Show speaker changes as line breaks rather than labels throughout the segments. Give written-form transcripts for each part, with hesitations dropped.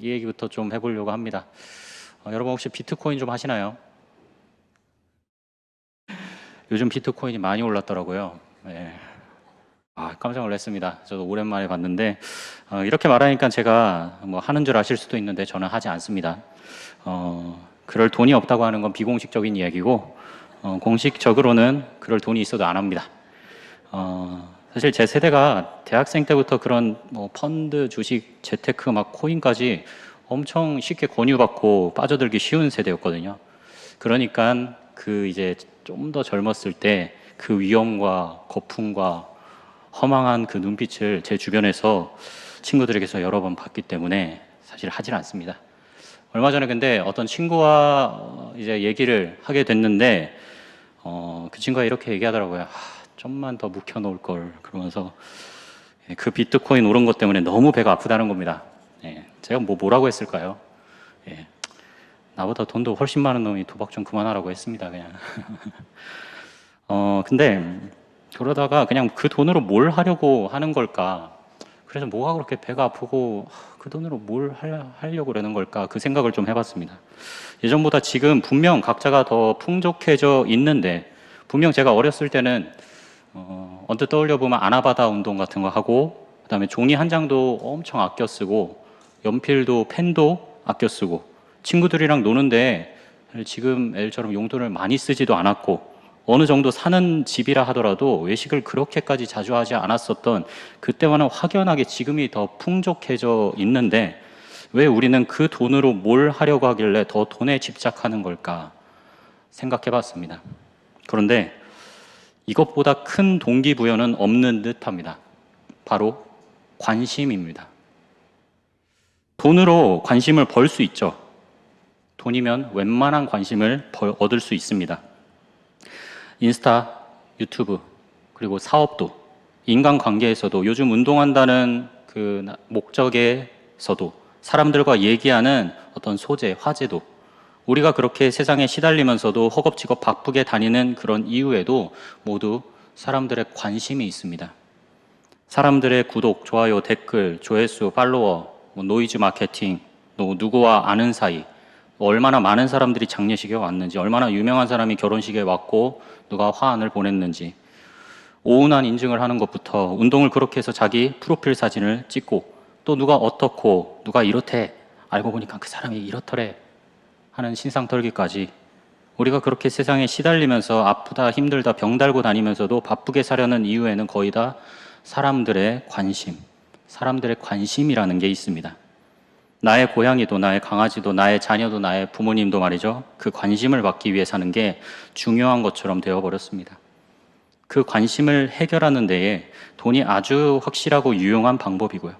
이 얘기부터 좀 해보려고 합니다. 여러분 혹시 비트코인 좀 하시나요? 요즘 비트코인이 많이 올랐더라고요. 네. 깜짝 놀랐습니다. 저도 오랜만에 봤는데 이렇게 말하니까 제가 뭐 하는 줄 아실 수도 있는데 저는 하지 않습니다. 그럴 돈이 없다고 하는 건 비공식적인 이야기고 공식적으로는 그럴 돈이 있어도 안 합니다. 사실 제 세대가 대학생 때부터 그런 뭐 펀드, 주식, 재테크, 막 코인까지 엄청 쉽게 권유받고 빠져들기 쉬운 세대였거든요. 그러니까 그 이제 좀 더 젊었을 때 그 위험과 거품과 허망한 그 눈빛을 제 주변에서 친구들에게서 여러 번 봤기 때문에 사실 하질 않습니다. 얼마 전에 근데 어떤 친구와 이제 얘기를 하게 됐는데 그 친구가 이렇게 얘기하더라고요. 좀만 더 묵혀놓을 걸. 그러면서 그 비트코인 오른 것 때문에 너무 배가 아프다는 겁니다. 제가 뭐라고 했을까요? 나보다 돈도 훨씬 많은 놈이 도박 좀 그만하라고 했습니다. 그냥. 근데 그러다가 그냥 그 돈으로 뭘 하려고 하는 걸까? 그래서 뭐가 그렇게 배가 아프고 그 돈으로 뭘 하려고 그러는 걸까? 그 생각을 좀 해봤습니다. 예전보다 지금 분명 각자가 더 풍족해져 있는데 분명 제가 어렸을 때는 언뜻 떠올려 보면 아나바다 운동 같은 거 하고 그다음에 종이 한 장도 엄청 아껴 쓰고 연필도 펜도 아껴 쓰고 친구들이랑 노는데 지금 애들처럼 용돈을 많이 쓰지도 않았고 어느 정도 사는 집이라 하더라도 외식을 그렇게까지 자주 하지 않았었던 그때와는 확연하게 지금이 더 풍족해져 있는데 왜 우리는 그 돈으로 뭘 하려고 하길래 더 돈에 집착하는 걸까 생각해 봤습니다. 그런데 이것보다 큰 동기부여는 없는 듯합니다. 바로 관심입니다. 돈으로 관심을 벌 수 있죠. 돈이면 웬만한 관심을 얻을 수 있습니다. 인스타, 유튜브, 그리고 사업도, 인간관계에서도 요즘 운동한다는 그 목적에서도 사람들과 얘기하는 어떤 소재, 화제도 우리가 그렇게 세상에 시달리면서도 허겁지겁 바쁘게 다니는 그런 이유에도 모두 사람들의 관심이 있습니다. 사람들의 구독, 좋아요, 댓글, 조회수, 팔로워, 노이즈 마케팅, 누구와 아는 사이, 얼마나 많은 사람들이 장례식에 왔는지, 얼마나 유명한 사람이 결혼식에 왔고 누가 화환을 보냈는지, 오운한 인증을 하는 것부터 운동을 그렇게 해서 자기 프로필 사진을 찍고 또 누가 어떻고 누가 이렇대 알고 보니까 그 사람이 이렇더래 하는 신상 털기까지 우리가 그렇게 세상에 시달리면서 아프다 힘들다 병 달고 다니면서도 바쁘게 사려는 이유에는 거의 다 사람들의 관심이라는 게 있습니다. 나의 고양이도 나의 강아지도 나의 자녀도 나의 부모님도 말이죠. 그 관심을 받기 위해 사는 게 중요한 것처럼 되어버렸습니다. 그 관심을 해결하는 데에 돈이 아주 확실하고 유용한 방법이고요.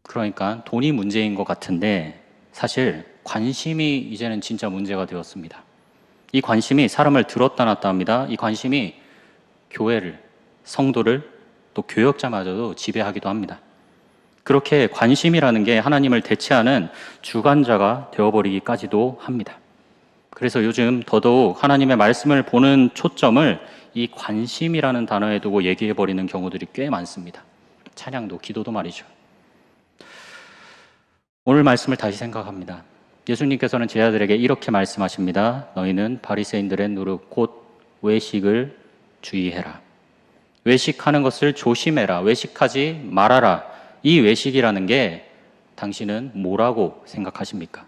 그러니까 돈이 문제인 것 같은데 사실 관심이 이제는 진짜 문제가 되었습니다. 이 관심이 사람을 들었다 놨다 합니다. 이 관심이 교회를, 성도를, 또 교역자마저도 지배하기도 합니다. 그렇게 관심이라는 게 하나님을 대체하는 주관자가 되어버리기까지도 합니다. 그래서 요즘 더더욱 하나님의 말씀을 보는 초점을 이 관심이라는 단어에 두고 얘기해버리는 경우들이 꽤 많습니다. 찬양도, 기도도 말이죠. 오늘 말씀을 다시 생각합니다. 예수님께서는 제자들에게 이렇게 말씀하십니다. 너희는 바리새인들의 누룩 곧 외식을 주의해라. 외식하는 것을 조심해라. 외식하지 말아라. 이 외식이라는 게 당신은 뭐라고 생각하십니까?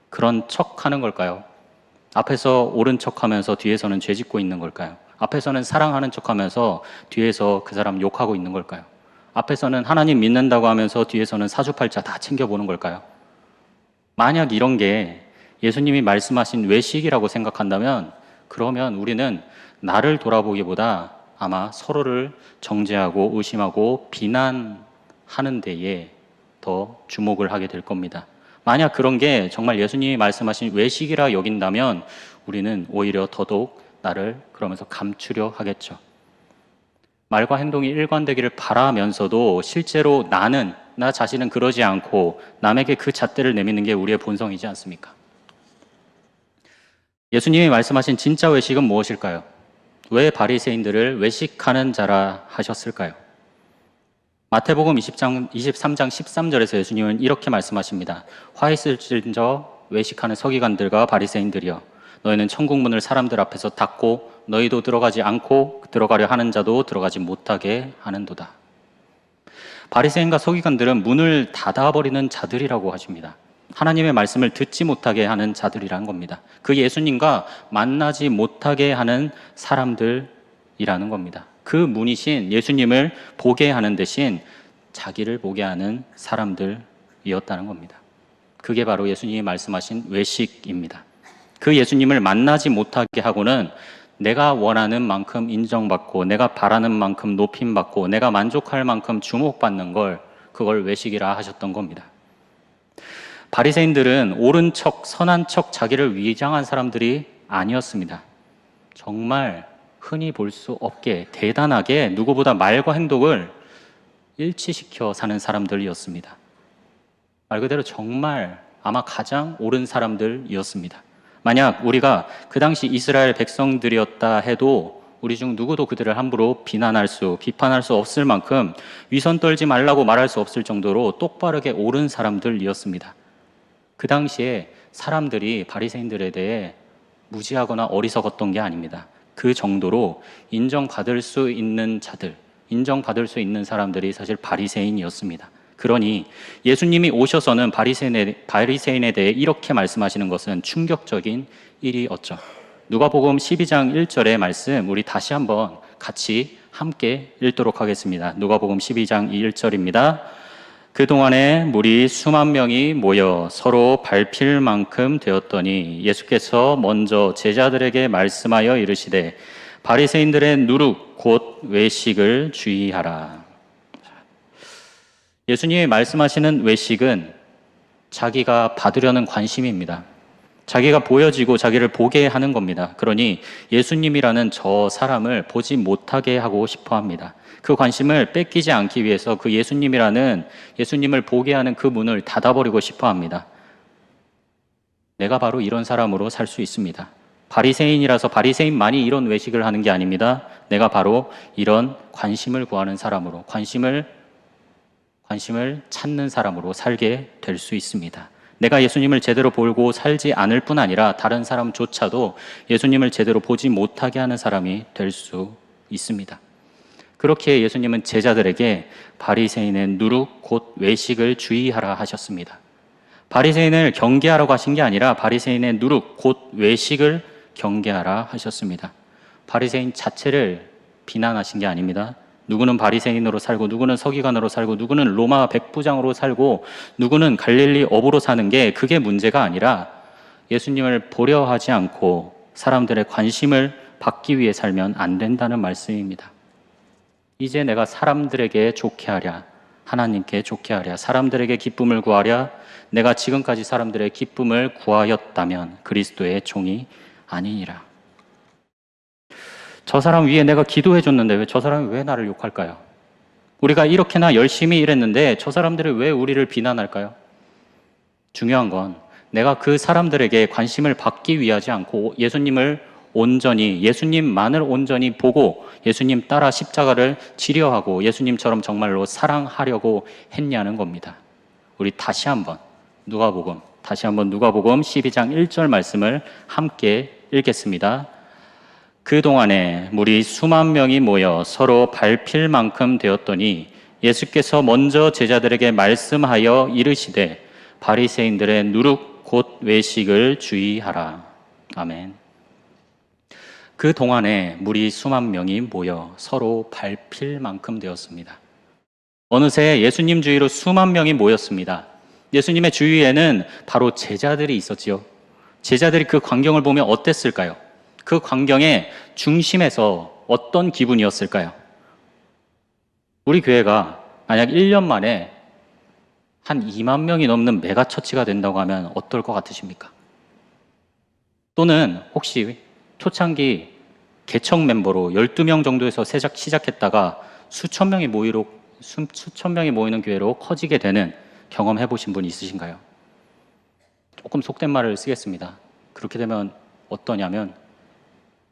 그런 척하는 걸까요? 앞에서 옳은 척하면서 뒤에서는 죄 짓고 있는 걸까요? 앞에서는 사랑하는 척하면서 뒤에서 그 사람 욕하고 있는 걸까요? 앞에서는 하나님 믿는다고 하면서 뒤에서는 사주팔자 다 챙겨보는 걸까요? 만약 이런 게 예수님이 말씀하신 외식이라고 생각한다면 그러면 우리는 나를 돌아보기보다 아마 서로를 정죄하고 의심하고 비난하는 데에 더 주목을 하게 될 겁니다. 만약 그런 게 정말 예수님이 말씀하신 외식이라 여긴다면 우리는 오히려 더더욱 나를 그러면서 감추려 하겠죠. 말과 행동이 일관되기를 바라면서도 실제로 나 자신은 그러지 않고 남에게 그 잣대를 내미는 게 우리의 본성이지 않습니까? 예수님이 말씀하신 진짜 외식은 무엇일까요? 왜 바리새인들을 외식하는 자라 하셨을까요? 마태복음 23장 13절에서 예수님은 이렇게 말씀하십니다. 화 있을진저 외식하는 서기관들과 바리새인들이여, 너희는 천국 문을 사람들 앞에서 닫고 너희도 들어가지 않고 들어가려 하는 자도 들어가지 못하게 하는도다. 바리새인과 서기관들은 문을 닫아버리는 자들이라고 하십니다. 하나님의 말씀을 듣지 못하게 하는 자들이라는 겁니다. 그 예수님과 만나지 못하게 하는 사람들이라는 겁니다. 그 문이신 예수님을 보게 하는 대신 자기를 보게 하는 사람들이었다는 겁니다. 그게 바로 예수님이 말씀하신 외식입니다. 그 예수님을 만나지 못하게 하고는 내가 원하는 만큼 인정받고 내가 바라는 만큼 높임받고 내가 만족할 만큼 주목받는 걸, 그걸 외식이라 하셨던 겁니다. 바리새인들은 옳은 척, 선한 척 자기를 위장한 사람들이 아니었습니다. 정말 흔히 볼 수 없게 대단하게 누구보다 말과 행동을 일치시켜 사는 사람들이었습니다. 말 그대로 정말 아마 가장 옳은 사람들이었습니다. 만약 우리가 그 당시 이스라엘 백성들이었다 해도 우리 중 누구도 그들을 함부로 비판할 수 없을 만큼 위선 떨지 말라고 말할 수 없을 정도로 똑바르게 옳은 사람들이었습니다. 그 당시에 사람들이 바리새인들에 대해 무지하거나 어리석었던 게 아닙니다. 그 정도로 인정받을 수 있는 자들, 인정받을 수 있는 사람들이 사실 바리새인이었습니다. 그러니 예수님이 오셔서는 바리새인에 대해 이렇게 말씀하시는 것은 충격적인 일이었죠. 누가복음 12장 1절의 말씀 우리 다시 한번 같이 함께 읽도록 하겠습니다. 누가복음 12장 1절입니다. 그동안에 무리 수만 명이 모여 서로 밟힐 만큼 되었더니 예수께서 먼저 제자들에게 말씀하여 이르시되 바리새인들의 누룩 곧 외식을 주의하라. 예수님이 말씀하시는 외식은 자기가 받으려는 관심입니다. 자기가 보여지고 자기를 보게 하는 겁니다. 그러니 예수님이라는 저 사람을 보지 못하게 하고 싶어 합니다. 그 관심을 뺏기지 않기 위해서 그 예수님을 보게 하는 그 문을 닫아버리고 싶어 합니다. 내가 바로 이런 사람으로 살 수 있습니다. 바리새인이라서 바리새인만이 이런 외식을 하는 게 아닙니다. 내가 바로 이런 관심을 구하는 사람으로, 관심을 찾는 사람으로 살게 될 수 있습니다. 내가 예수님을 제대로 보고 살지 않을 뿐 아니라 다른 사람조차도 예수님을 제대로 보지 못하게 하는 사람이 될 수 있습니다. 그렇게 예수님은 제자들에게 바리새인의 누룩 곧 외식을 주의하라 하셨습니다. 바리새인을 경계하라고 하신 게 아니라 바리새인의 누룩 곧 외식을 경계하라 하셨습니다. 바리새인 자체를 비난하신 게 아닙니다. 누구는 바리새인으로 살고 누구는 서기관으로 살고 누구는 로마 백부장으로 살고 누구는 갈릴리 어부로 사는 게 그게 문제가 아니라 예수님을 보려 하지 않고 사람들의 관심을 받기 위해 살면 안 된다는 말씀입니다. 이제 내가 사람들에게 좋게 하랴, 하나님께 좋게 하랴, 사람들에게 기쁨을 구하랴, 내가 지금까지 사람들의 기쁨을 구하였다면 그리스도의 종이 아니니라. 저 사람 위에 내가 기도해 줬는데 왜 저 사람이 왜 나를 욕할까요? 우리가 이렇게나 열심히 일했는데 저 사람들이 왜 우리를 비난할까요? 중요한 건 내가 그 사람들에게 관심을 받기 위하지 않고 예수님만을 온전히 보고 예수님 따라 십자가를 지려하고 예수님처럼 정말로 사랑하려고 했냐는 겁니다. 우리 다시 한번 누가복음 12장 1절 말씀을 함께 읽겠습니다. 그동안에 무리 수만 명이 모여 서로 밟힐 만큼 되었더니 예수께서 먼저 제자들에게 말씀하여 이르시되 바리새인들의 누룩 곧 외식을 주의하라. 아멘. 그동안에 무리 수만 명이 모여 서로 밟힐 만큼 되었습니다. 어느새 예수님 주위로 수만 명이 모였습니다. 예수님의 주위에는 바로 제자들이 있었지요. 제자들이 그 광경을 보면 어땠을까요? 그 광경의 중심에서 어떤 기분이었을까요? 우리 교회가 만약 1년 만에 한 2만 명이 넘는 메가처치가 된다고 하면 어떨 것 같으십니까? 또는 혹시 초창기 개척 멤버로 12명 정도에서 시작했다가 수천 명이 모이는 교회로 커지게 되는 경험해 보신 분 있으신가요? 조금 속된 말을 쓰겠습니다. 그렇게 되면 어떠냐면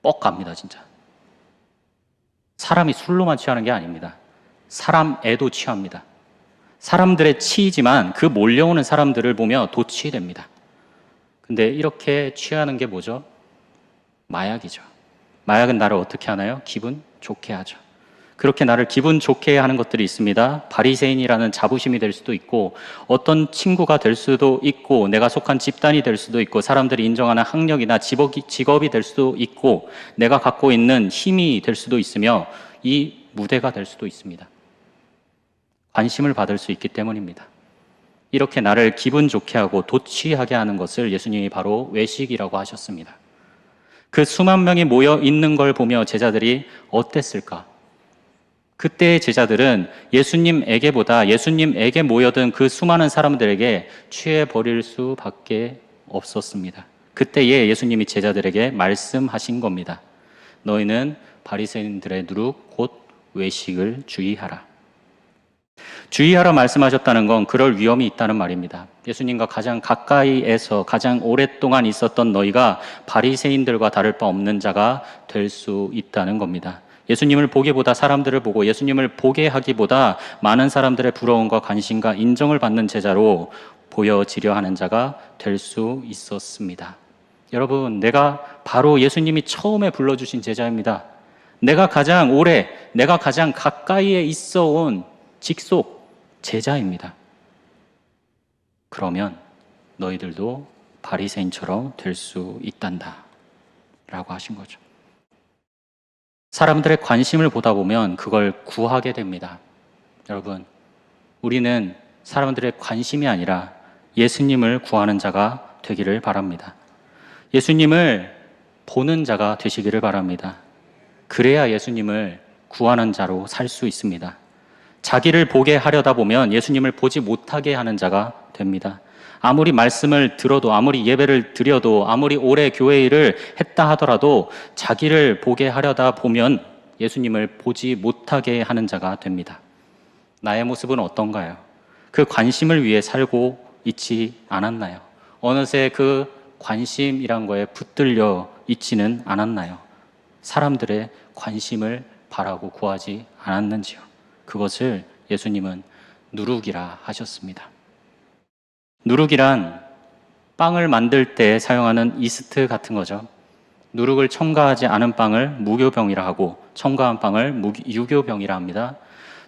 뻑 갑니다, 진짜. 사람이 술로만 취하는 게 아닙니다. 사람애도 취합니다. 사람들의 치이지만 그 몰려오는 사람들을 보며 도취됩니다. 근데 이렇게 취하는 게 뭐죠? 마약이죠. 마약은 나를 어떻게 하나요? 기분 좋게 하죠. 그렇게 나를 기분 좋게 하는 것들이 있습니다. 바리새인이라는 자부심이 될 수도 있고, 어떤 친구가 될 수도 있고, 내가 속한 집단이 될 수도 있고, 사람들이 인정하는 학력이나 직업이 될 수도 있고, 내가 갖고 있는 힘이 될 수도 있으며, 이 무대가 될 수도 있습니다. 관심을 받을 수 있기 때문입니다. 이렇게 나를 기분 좋게 하고 도취하게 하는 것을 예수님이 바로 외식이라고 하셨습니다. 그 수만 명이 모여 있는 걸 보며 제자들이 어땠을까? 그때의 제자들은 예수님에게 모여든 그 수많은 사람들에게 취해버릴 수밖에 없었습니다. 그때에 예수님이 제자들에게 말씀하신 겁니다. 너희는 바리새인들의 누룩 곧 외식을 주의하라. 주의하라 말씀하셨다는 건 그럴 위험이 있다는 말입니다. 예수님과 가장 가까이에서 가장 오랫동안 있었던 너희가 바리새인들과 다를 바 없는 자가 될 수 있다는 겁니다. 예수님을 보기보다 사람들을 보고 예수님을 보게 하기보다 많은 사람들의 부러움과 관심과 인정을 받는 제자로 보여지려 하는 자가 될 수 있었습니다. 여러분, 내가 바로 예수님이 처음에 불러주신 제자입니다. 내가 가장 오래, 내가 가장 가까이에 있어 온 직속 제자입니다. 그러면 너희들도 바리새인처럼 될 수 있단다 라고 하신 거죠. 사람들의 관심을 보다 보면 그걸 구하게 됩니다. 여러분, 우리는 사람들의 관심이 아니라 예수님을 구하는 자가 되기를 바랍니다. 예수님을 보는 자가 되시기를 바랍니다. 그래야 예수님을 구하는 자로 살 수 있습니다. 자기를 보게 하려다 보면 예수님을 보지 못하게 하는 자가 됩니다. 아무리 말씀을 들어도, 아무리 예배를 드려도, 아무리 오래 교회 일을 했다 하더라도 자기를 보게 하려다 보면 예수님을 보지 못하게 하는 자가 됩니다. 나의 모습은 어떤가요? 그 관심을 위해 살고 있지 않았나요? 어느새 그 관심이란 거에 붙들려 있지는 않았나요? 사람들의 관심을 바라고 구하지 않았는지요? 그것을 예수님은 누룩이라 하셨습니다. 누룩이란 빵을 만들 때 사용하는 이스트 같은 거죠. 누룩을 첨가하지 않은 빵을 무교병이라 하고 첨가한 빵을 유교병이라 합니다.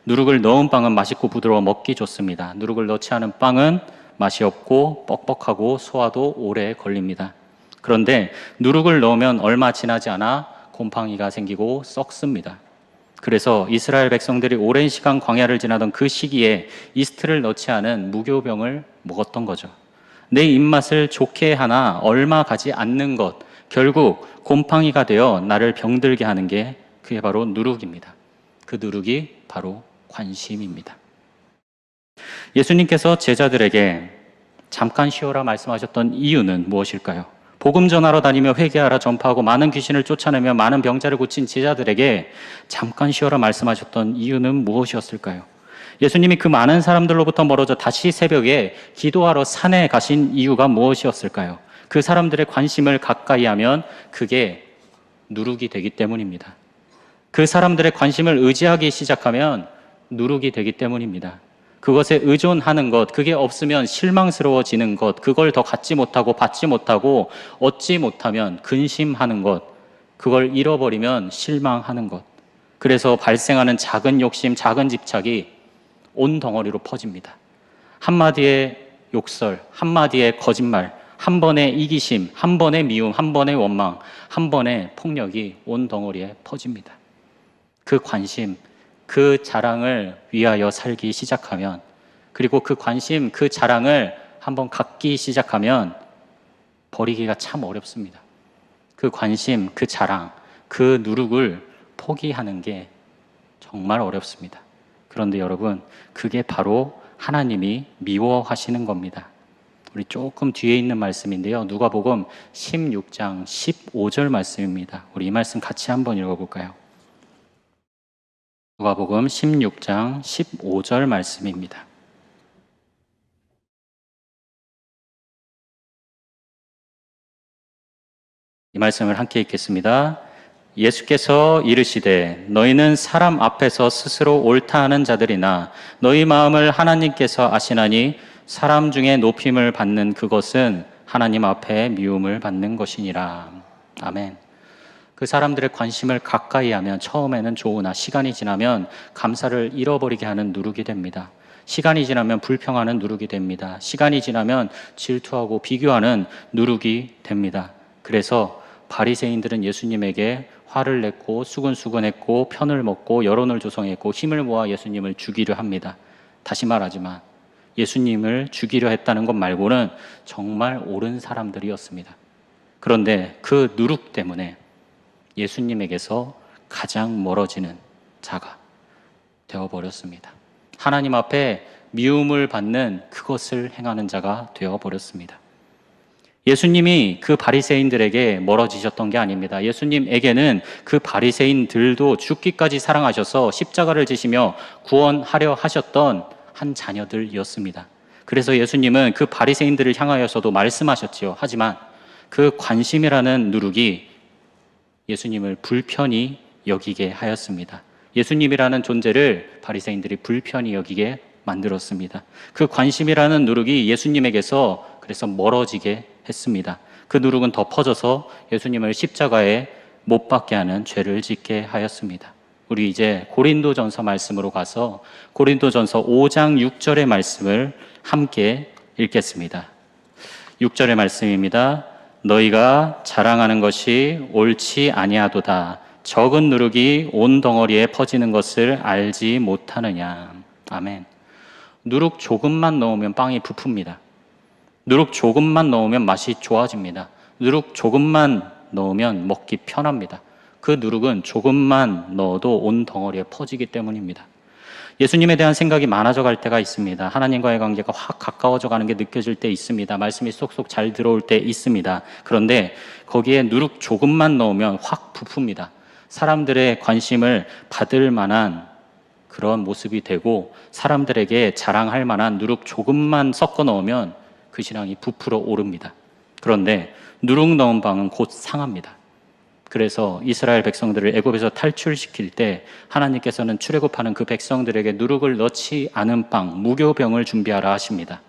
누룩을 넣은 빵은 맛있고 부드러워 먹기 좋습니다. 누룩을 넣지 않은 빵은 맛이 없고 뻑뻑하고 소화도 오래 걸립니다. 그런데 누룩을 넣으면 얼마 지나지 않아 곰팡이가 생기고 썩습니다. 그래서 이스라엘 백성들이 오랜 시간 광야를 지나던 그 시기에 이스트를 넣지 않은 무교병을 먹었던 거죠. 내 입맛을 좋게 하나 얼마 가지 않는 것, 결국 곰팡이가 되어 나를 병들게 하는 게 그게 바로 누룩입니다. 그 누룩이 바로 관심입니다. 예수님께서 제자들에게 잠깐 쉬어라 말씀하셨던 이유는 무엇일까요? 복음 전하러 다니며 회개하라 전파하고 많은 귀신을 쫓아내며 많은 병자를 고친 제자들에게 잠깐 쉬어라 말씀하셨던 이유는 무엇이었을까요? 예수님이 그 많은 사람들로부터 멀어져 다시 새벽에 기도하러 산에 가신 이유가 무엇이었을까요? 그 사람들의 관심을 가까이 하면 그게 누룩이 되기 때문입니다. 그 사람들의 관심을 의지하기 시작하면 누룩이 되기 때문입니다. 그것에 의존하는 것, 그게 없으면 실망스러워지는 것, 그걸 더 갖지 못하고 받지 못하고 얻지 못하면 근심하는 것, 그걸 잃어버리면 실망하는 것. 그래서 발생하는 작은 욕심, 작은 집착이 온 덩어리로 퍼집니다. 한마디의 욕설, 한마디의 거짓말, 한 번의 이기심, 한 번의 미움, 한 번의 원망, 한 번의 폭력이 온 덩어리에 퍼집니다. 그 관심, 그 자랑을 위하여 살기 시작하면, 그리고 그 관심, 그 자랑을 한번 갖기 시작하면 버리기가 참 어렵습니다. 그 관심, 그 자랑, 그 누룩을 포기하는 게 정말 어렵습니다. 그런데 여러분, 그게 바로 하나님이 미워하시는 겁니다. 우리 조금 뒤에 있는 말씀인데요. 누가복음 16장 15절 말씀입니다. 우리 이 말씀 같이 한번 읽어볼까요? 누가복음 16장 15절 말씀입니다. 이 말씀을 함께 읽겠습니다. 예수께서 이르시되 너희는 사람 앞에서 스스로 옳다 하는 자들이나 너희 마음을 하나님께서 아시나니 사람 중에 높임을 받는 그것은 하나님 앞에 미움을 받는 것이니라. 아멘. 그 사람들의 관심을 가까이 하면 처음에는 좋으나 시간이 지나면 감사를 잃어버리게 하는 누룩이 됩니다. 시간이 지나면 불평하는 누룩이 됩니다. 시간이 지나면 질투하고 비교하는 누룩이 됩니다. 그래서 바리새인들은 예수님에게 화를 냈고 수근수근했고 편을 먹고 여론을 조성했고 힘을 모아 예수님을 죽이려 합니다. 다시 말하지만 예수님을 죽이려 했다는 것 말고는 정말 옳은 사람들이었습니다. 그런데 그 누룩 때문에 예수님에게서 가장 멀어지는 자가 되어버렸습니다. 하나님 앞에 미움을 받는 그것을 행하는 자가 되어버렸습니다. 예수님이 그 바리새인들에게 멀어지셨던 게 아닙니다. 예수님에게는 그 바리새인들도 죽기까지 사랑하셔서 십자가를 지시며 구원하려 하셨던 한 자녀들이었습니다. 그래서 예수님은 그 바리새인들을 향하여서도 말씀하셨지요. 하지만 그 관심이라는 누룩이 예수님을 불편히 여기게 하였습니다. 예수님이라는 존재를 바리새인들이 불편히 여기게 만들었습니다. 그 관심이라는 누룩이 예수님에게서 그래서 멀어지게 했습니다. 그 누룩은 더 퍼져서 예수님을 십자가에 못 박게 하는 죄를 짓게 하였습니다. 우리 이제 고린도전서 말씀으로 가서 고린도전서 5장 6절의 말씀을 함께 읽겠습니다. 6절의 말씀입니다. 너희가 자랑하는 것이 옳지 아니하도다. 적은 누룩이 온 덩어리에 퍼지는 것을 알지 못하느냐. 아멘. 누룩 조금만 넣으면 빵이 부풉니다. 누룩 조금만 넣으면 맛이 좋아집니다. 누룩 조금만 넣으면 먹기 편합니다. 그 누룩은 조금만 넣어도 온 덩어리에 퍼지기 때문입니다. 예수님에 대한 생각이 많아져 갈 때가 있습니다. 하나님과의 관계가 확 가까워져 가는 게 느껴질 때 있습니다. 말씀이 쏙쏙 잘 들어올 때 있습니다. 그런데 거기에 누룩 조금만 넣으면 확 부풉니다. 사람들의 관심을 받을 만한 그런 모습이 되고 사람들에게 자랑할 만한 누룩 조금만 섞어 넣으면 그 신앙이 부풀어 오릅니다. 그런데 누룩 넣은 빵은 곧 상합니다. 그래서 이스라엘 백성들을 애굽에서 탈출시킬 때 하나님께서는 출애굽하는 그 백성들에게 누룩을 넣지 않은 빵, 무교병을 준비하라 하십니다.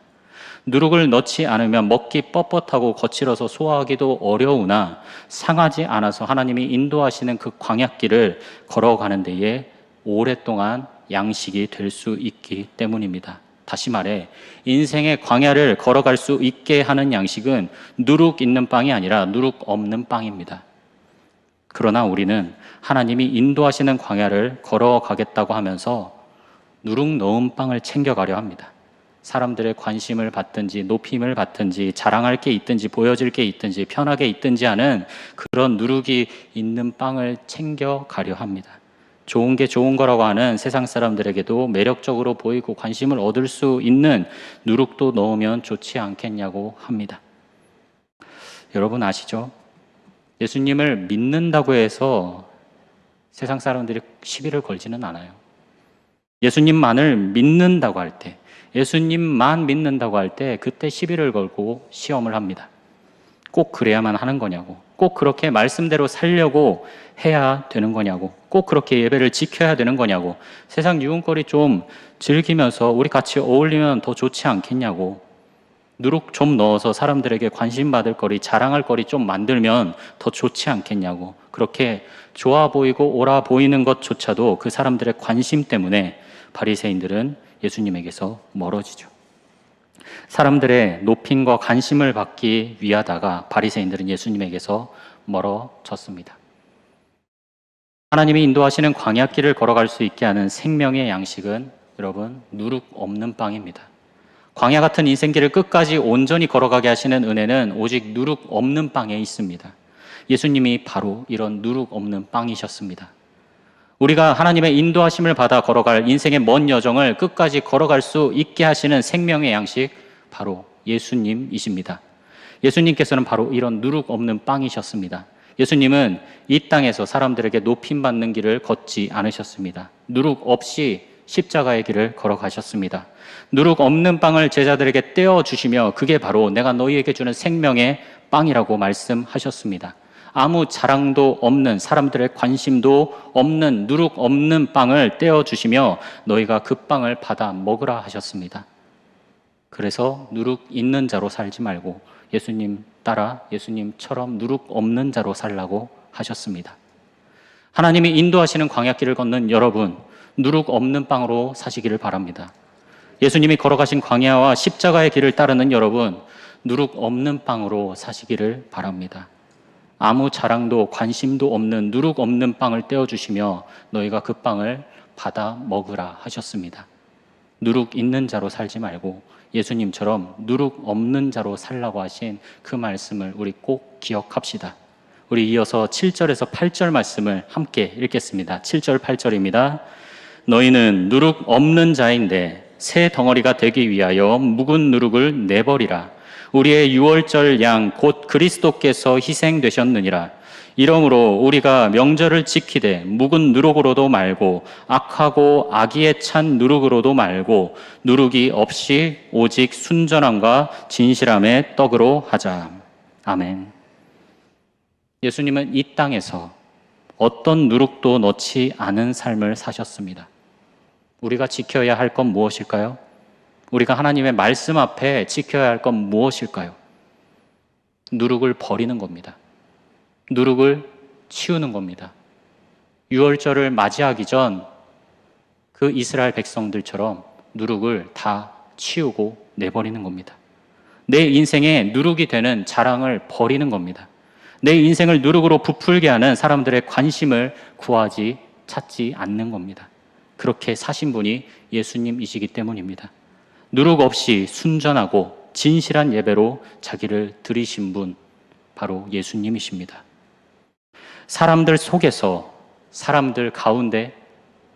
누룩을 넣지 않으면 먹기 뻣뻣하고 거칠어서 소화하기도 어려우나 상하지 않아서 하나님이 인도하시는 그 광야길을 걸어가는 데에 오랫동안 양식이 될 수 있기 때문입니다. 다시 말해 인생의 광야를 걸어갈 수 있게 하는 양식은 누룩 있는 빵이 아니라 누룩 없는 빵입니다. 그러나 우리는 하나님이 인도하시는 광야를 걸어가겠다고 하면서 누룩 넣은 빵을 챙겨가려 합니다. 사람들의 관심을 받든지 높임을 받든지 자랑할 게 있든지 보여질 게 있든지 편하게 있든지 하는 그런 누룩이 있는 빵을 챙겨가려 합니다. 좋은 게 좋은 거라고 하는 세상 사람들에게도 매력적으로 보이고 관심을 얻을 수 있는 누룩도 넣으면 좋지 않겠냐고 합니다. 여러분 아시죠? 예수님을 믿는다고 해서 세상 사람들이 시비를 걸지는 않아요. 예수님만을 믿는다고 할 때, 예수님만 믿는다고 할 때 그때 시비를 걸고 시험을 합니다. 꼭 그래야만 하는 거냐고, 꼭 그렇게 말씀대로 살려고 해야 되는 거냐고, 꼭 그렇게 예배를 지켜야 되는 거냐고, 세상 유흥거리 좀 즐기면서 우리 같이 어울리면 더 좋지 않겠냐고, 누룩 좀 넣어서 사람들에게 관심 받을 거리, 자랑할 거리 좀 만들면 더 좋지 않겠냐고, 그렇게 좋아 보이고 옳아 보이는 것조차도 그 사람들의 관심 때문에 바리새인들은 예수님에게서 멀어지죠. 사람들의 높임과 관심을 받기 위하다가 바리새인들은 예수님에게서 멀어졌습니다. 하나님이 인도하시는 광야길을 걸어갈 수 있게 하는 생명의 양식은 여러분 누룩 없는 빵입니다. 광야 같은 인생길을 끝까지 온전히 걸어가게 하시는 은혜는 오직 누룩 없는 빵에 있습니다. 예수님이 바로 이런 누룩 없는 빵이셨습니다. 우리가 하나님의 인도하심을 받아 걸어갈 인생의 먼 여정을 끝까지 걸어갈 수 있게 하시는 생명의 양식 바로 예수님이십니다. 예수님께서는 바로 이런 누룩 없는 빵이셨습니다. 예수님은 이 땅에서 사람들에게 높임받는 길을 걷지 않으셨습니다. 누룩 없이 십자가의 길을 걸어가셨습니다. 누룩 없는 빵을 제자들에게 떼어주시며 그게 바로 내가 너희에게 주는 생명의 빵이라고 말씀하셨습니다. 아무 자랑도 없는, 사람들의 관심도 없는, 누룩 없는 빵을 떼어주시며 너희가 그 빵을 받아 먹으라 하셨습니다. 그래서 누룩 있는 자로 살지 말고 예수님 따라 예수님처럼 누룩 없는 자로 살라고 하셨습니다. 하나님이 인도하시는 광야길을 걷는 여러분, 누룩 없는 빵으로 사시기를 바랍니다. 예수님이 걸어가신 광야와 십자가의 길을 따르는 여러분, 누룩 없는 빵으로 사시기를 바랍니다. 아무 자랑도 관심도 없는 누룩 없는 빵을 떼어주시며 너희가 그 빵을 받아 먹으라 하셨습니다. 누룩 있는 자로 살지 말고 예수님처럼 누룩 없는 자로 살라고 하신 그 말씀을 우리 꼭 기억합시다. 우리 이어서 7절에서 8절 말씀을 함께 읽겠습니다. 7절 8절입니다. 너희는 누룩 없는 자인데 새 덩어리가 되기 위하여 묵은 누룩을 내버리라. 우리의 유월절 양 곧 그리스도께서 희생되셨느니라. 이러므로 우리가 명절을 지키되 묵은 누룩으로도 말고 악하고 악의에 찬 누룩으로도 말고 누룩이 없이 오직 순전함과 진실함의 떡으로 하자. 아멘. 예수님은 이 땅에서 어떤 누룩도 넣지 않은 삶을 사셨습니다. 우리가 지켜야 할 건 무엇일까요? 우리가 하나님의 말씀 앞에 지켜야 할 건 무엇일까요? 누룩을 버리는 겁니다. 누룩을 치우는 겁니다. 유월절을 맞이하기 전 그 이스라엘 백성들처럼 누룩을 다 치우고 내버리는 겁니다. 내 인생에 누룩이 되는 자랑을 버리는 겁니다. 내 인생을 누룩으로 부풀게 하는 사람들의 관심을 구하지 찾지 않는 겁니다. 그렇게 사신 분이 예수님이시기 때문입니다. 누룩 없이 순전하고 진실한 예배로 자기를 드리신 분, 바로 예수님이십니다. 사람들 속에서, 사람들 가운데,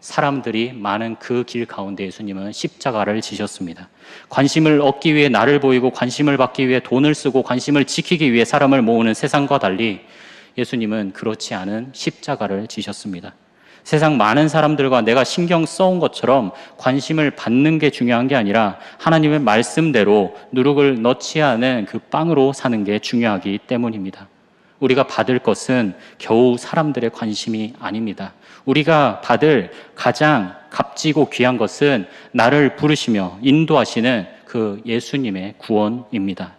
사람들이 많은 그 길 가운데 예수님은 십자가를 지셨습니다. 관심을 얻기 위해 나를 보이고 관심을 받기 위해 돈을 쓰고 관심을 지키기 위해 사람을 모으는 세상과 달리 예수님은 그렇지 않은 십자가를 지셨습니다. 세상 많은 사람들과 내가 신경 써온 것처럼 관심을 받는 게 중요한 게 아니라 하나님의 말씀대로 누룩을 넣지 않은 그 빵으로 사는 게 중요하기 때문입니다. 우리가 받을 것은 겨우 사람들의 관심이 아닙니다. 우리가 받을 가장 값지고 귀한 것은 나를 부르시며 인도하시는 그 예수님의 구원입니다.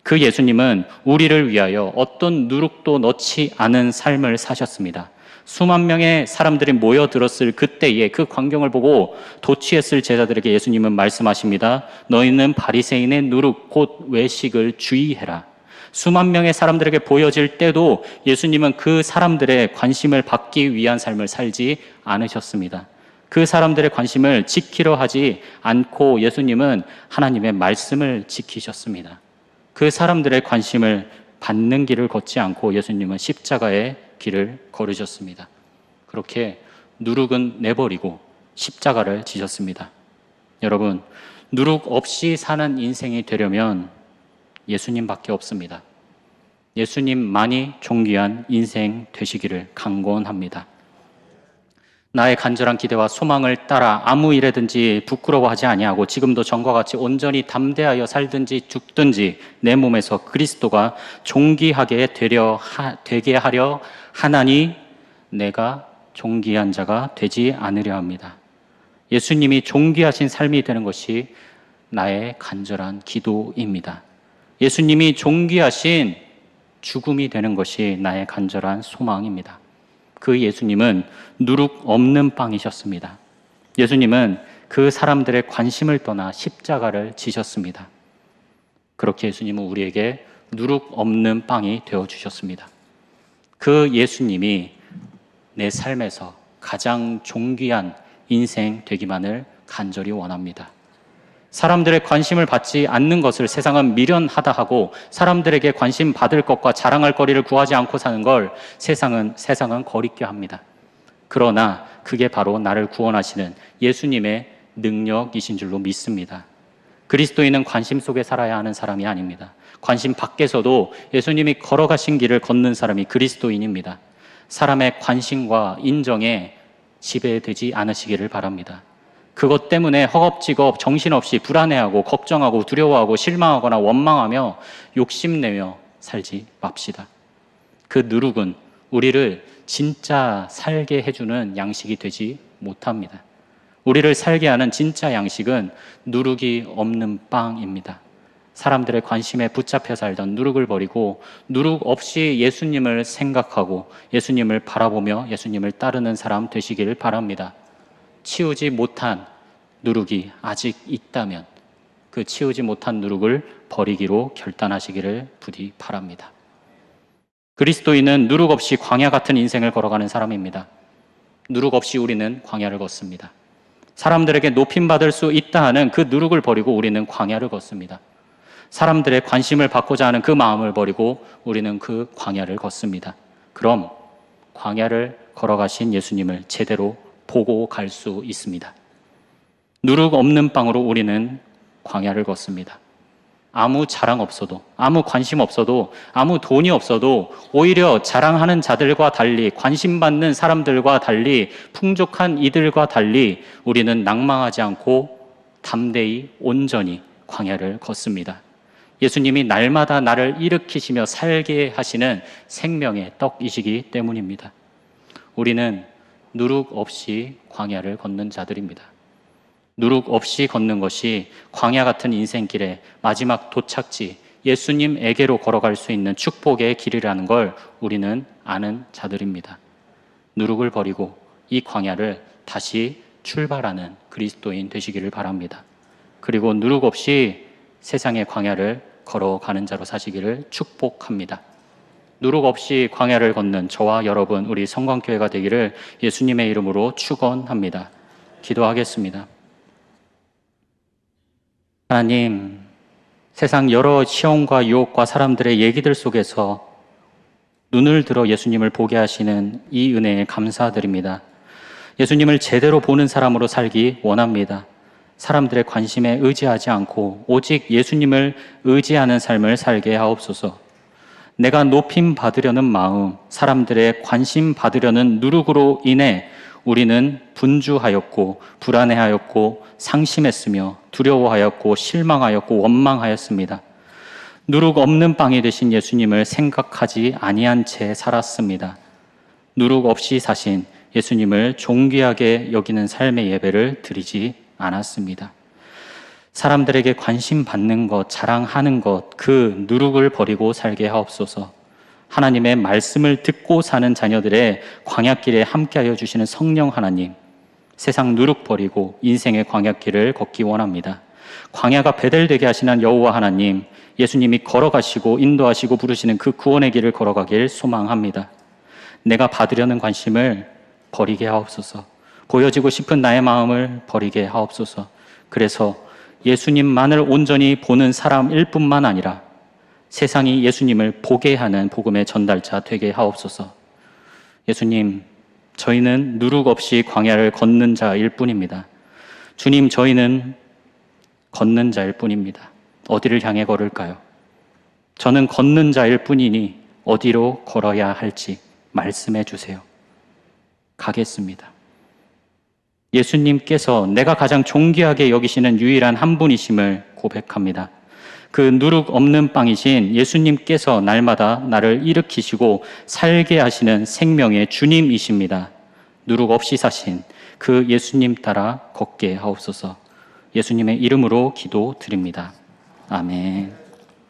그 예수님은 우리를 위하여 어떤 누룩도 넣지 않은 삶을 사셨습니다. 수만 명의 사람들이 모여들었을 그때에 그 광경을 보고 도취했을 제자들에게 예수님은 말씀하십니다. 너희는 바리새인의 누룩 곧 외식을 주의해라. 수만 명의 사람들에게 보여질 때도 예수님은 그 사람들의 관심을 받기 위한 삶을 살지 않으셨습니다. 그 사람들의 관심을 지키려 하지 않고 예수님은 하나님의 말씀을 지키셨습니다. 그 사람들의 관심을 받는 길을 걷지 않고 예수님은 십자가의 길을 걸으셨습니다. 그렇게 누룩은 내버리고 십자가를 지셨습니다. 여러분, 누룩 없이 사는 인생이 되려면 예수님밖에 없습니다. 예수님만이 존귀한 인생 되시기를 강권합니다. 나의 간절한 기대와 소망을 따라 아무 일에든지 부끄러워하지 아니하고 지금도 전과 같이 온전히 담대하여 살든지 죽든지 내 몸에서 그리스도가 존귀하게 되게 하려 하나니 내가 존귀한 자가 되지 않으려 합니다. 예수님이 존귀하신 삶이 되는 것이 나의 간절한 기도입니다. 예수님이 존귀하신 죽음이 되는 것이 나의 간절한 소망입니다. 그 예수님은 누룩 없는 빵이셨습니다. 예수님은 그 사람들의 관심을 떠나 십자가를 지셨습니다. 그렇게 예수님은 우리에게 누룩 없는 빵이 되어주셨습니다. 그 예수님이 내 삶에서 가장 존귀한 인생 되기만을 간절히 원합니다. 사람들의 관심을 받지 않는 것을 세상은 미련하다 하고 사람들에게 관심 받을 것과 자랑할 거리를 구하지 않고 사는 걸 세상은 거리껴 합니다. 그러나 그게 바로 나를 구원하시는 예수님의 능력이신 줄로 믿습니다. 그리스도인은 관심 속에 살아야 하는 사람이 아닙니다. 관심 밖에서도 예수님이 걸어가신 길을 걷는 사람이 그리스도인입니다. 사람의 관심과 인정에 지배되지 않으시기를 바랍니다. 그것 때문에 허겁지겁 정신없이 불안해하고 걱정하고 두려워하고 실망하거나 원망하며 욕심내며 살지 맙시다. 그 누룩은 우리를 진짜 살게 해주는 양식이 되지 못합니다. 우리를 살게 하는 진짜 양식은 누룩이 없는 빵입니다. 사람들의 관심에 붙잡혀 살던 누룩을 버리고 누룩 없이 예수님을 생각하고 예수님을 바라보며 예수님을 따르는 사람 되시기를 바랍니다. 치우지 못한 누룩이 아직 있다면 그 치우지 못한 누룩을 버리기로 결단하시기를 부디 바랍니다. 그리스도인은 누룩 없이 광야 같은 인생을 걸어가는 사람입니다. 누룩 없이 우리는 광야를 걷습니다. 사람들에게 높임받을 수 있다 하는 그 누룩을 버리고 우리는 광야를 걷습니다. 사람들의 관심을 받고자 하는 그 마음을 버리고 우리는 그 광야를 걷습니다. 그럼 광야를 걸어가신 예수님을 제대로 보고 갈 수 있습니다. 누룩 없는 빵으로 우리는 광야를 걷습니다. 아무 자랑 없어도, 아무 관심 없어도, 아무 돈이 없어도 오히려 자랑하는 자들과 달리, 관심받는 사람들과 달리, 풍족한 이들과 달리 우리는 낭망하지 않고 담대히 온전히 광야를 걷습니다. 예수님이 날마다 나를 일으키시며 살게 하시는 생명의 떡이시기 때문입니다. 우리는 누룩 없이 광야를 걷는 자들입니다. 누룩 없이 걷는 것이 광야 같은 인생길의 마지막 도착지 예수님에게로 걸어갈 수 있는 축복의 길이라는 걸 우리는 아는 자들입니다. 누룩을 버리고 이 광야를 다시 출발하는 그리스도인 되시기를 바랍니다. 그리고 누룩 없이 세상의 광야를 걸어가는 자로 사시기를 축복합니다. 누룩 없이 광야를 걷는 저와 여러분, 우리 성광교회가 되기를 예수님의 이름으로 축원합니다. 기도하겠습니다. 하나님, 세상 여러 시험과 유혹과 사람들의 얘기들 속에서 눈을 들어 예수님을 보게 하시는 이 은혜에 감사드립니다. 예수님을 제대로 보는 사람으로 살기 원합니다. 사람들의 관심에 의지하지 않고 오직 예수님을 의지하는 삶을 살게 하옵소서. 내가 높임 받으려는 마음, 사람들의 관심 받으려는 누룩으로 인해 우리는 분주하였고 불안해하였고 상심했으며 두려워하였고 실망하였고 원망하였습니다. 누룩 없는 빵이 되신 예수님을 생각하지 아니한 채 살았습니다. 누룩 없이 사신 예수님을 존귀하게 여기는 삶의 예배를 드리지 않았습니다. 사람들에게 관심 받는 것, 자랑하는 것, 그 누룩을 버리고 살게 하옵소서. 하나님의 말씀을 듣고 사는 자녀들의 광야길에 함께하여 주시는 성령 하나님, 세상 누룩 버리고 인생의 광야길을 걷기 원합니다. 광야가 베델되게 하시는 여호와 하나님, 예수님이 걸어가시고 인도하시고 부르시는 그 구원의 길을 걸어가길 소망합니다. 내가 받으려는 관심을 버리게 하옵소서. 보여지고 싶은 나의 마음을 버리게 하옵소서. 그래서 예수님만을 온전히 보는 사람일 뿐만 아니라 세상이 예수님을 보게 하는 복음의 전달자 되게 하옵소서. 예수님, 저희는 누룩 없이 광야를 걷는 자일 뿐입니다. 주님, 저희는 걷는 자일 뿐입니다. 어디를 향해 걸을까요? 저는 걷는 자일 뿐이니 어디로 걸어야 할지 말씀해 주세요. 가겠습니다. 예수님께서 내가 가장 존귀하게 여기시는 유일한 한 분이심을 고백합니다. 그 누룩 없는 빵이신 예수님께서 날마다 나를 일으키시고 살게 하시는 생명의 주님이십니다. 누룩 없이 사신 그 예수님 따라 걷게 하옵소서. 예수님의 이름으로 기도드립니다. 아멘.